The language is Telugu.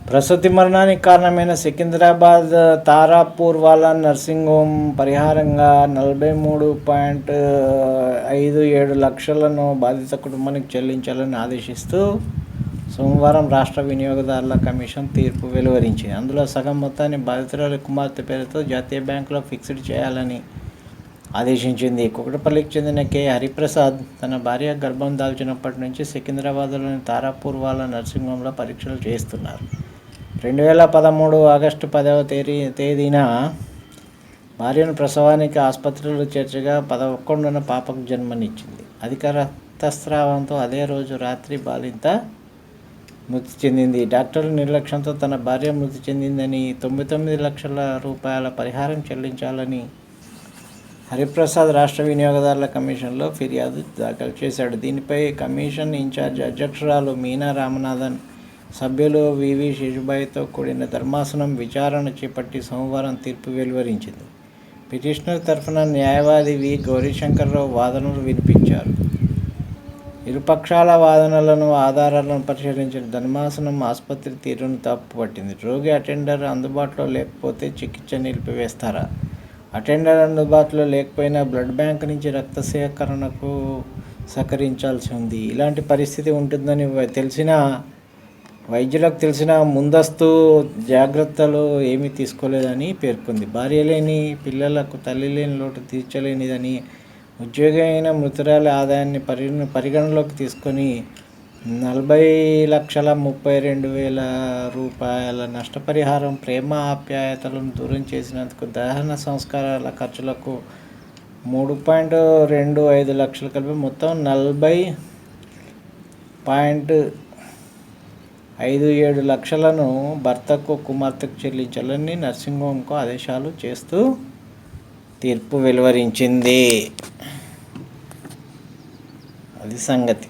ప్రసూతి మరణానికి కారణమైన సికింద్రాబాద్ తారాపూర్ వాలా నర్సింగ్ హోమ్ పరిహారంగా 43.57 లక్షలను బాధిత కుటుంబానికి చెల్లించాలని ఆదేశిస్తూ సోమవారం రాష్ట్ర వినియోగదారుల కమిషన్ తీర్పు వెలువరించింది. అందులో సగం మొత్తాన్ని బాధితురాలి కుమార్తె పేరుతో జాతీయ బ్యాంకులో ఫిక్స్డ్ చేయాలని ఆదేశించింది. కుకటపల్లికి చెందిన కె హరిప్రసాద్ తన భార్య గర్భం దాల్చినప్పటి నుంచి సికింద్రాబాద్లోని తారాపూర్ వాలా నర్సింగ్ హోమ్లో పరీక్షలు చేస్తున్నారు. 2013 ఆగస్టు 10వ తేదీన భార్యను ప్రసవానికి ఆసుపత్రిలో చేర్చగా 11న పాపకు జన్మనిచ్చింది. అధిక రక్తస్రావంతో అదే రోజు రాత్రి బాలింత మృతి చెందింది. డాక్టర్ల నిర్లక్ష్యంతో తన భార్య మృతి చెందిందని 99 లక్షల రూపాయల పరిహారం చెల్లించాలని హరిప్రసాద్ రాష్ట్ర వినియోగదారుల కమిషన్లో ఫిర్యాదు దాఖలు చేశాడు. దీనిపై కమిషన్ ఇన్ఛార్జ్ అధ్యక్షురాలు మీనా రామనాథన్, సభ్యులు వివి శేషుబాయితో కూడిన ధర్మాసనం విచారణ చేపట్టి సోమవారం తీర్పు వెలువరించింది. పిటిషనర్ తరఫున న్యాయవాది వి గౌరీశంకర్రావు వాదనలు వినిపించారు. ఇరుపక్షాల వాదనలను, ఆధారాలను పరిశీలించిన ధర్మాసనం ఆసుపత్రి తీరును తప్పుపట్టింది. రోగి అటెండర్ అందుబాటులో లేకపోతే చికిత్స నిలిపివేస్తారా? అటెండర్ అందుబాటులో లేకపోయినా బ్లడ్ బ్యాంక్ నుంచి రక్త సేకరణకు సహకరించాల్సి ఉంది. ఇలాంటి పరిస్థితి ఉంటుందని వైద్యులకు తెలిసిన ముందస్తు జాగ్రత్తలు ఏమీ తీసుకోలేదని పేర్కొంది. భార్య లేని పిల్లలకు తల్లి లేని లోటు తీర్చలేనిదని, ఉద్యోగి అయిన మృతురాలి ఆదాయాన్ని పరిగణలోకి తీసుకొని 40,32,000 రూపాయల నష్టపరిహారం, ప్రేమ ఆప్యాయతలను దూరం చేసినందుకు దహన సంస్కారాల ఖర్చులకు 3.25 లక్షలు కలిపి మొత్తం 40.57 లక్షలను భర్తకు, కుమార్తెకు చెల్లించాలని నర్సింగ్ హోమ్కు ఆదేశాలు చేస్తూ తీర్పు వెలువరించింది. అది సంగతి.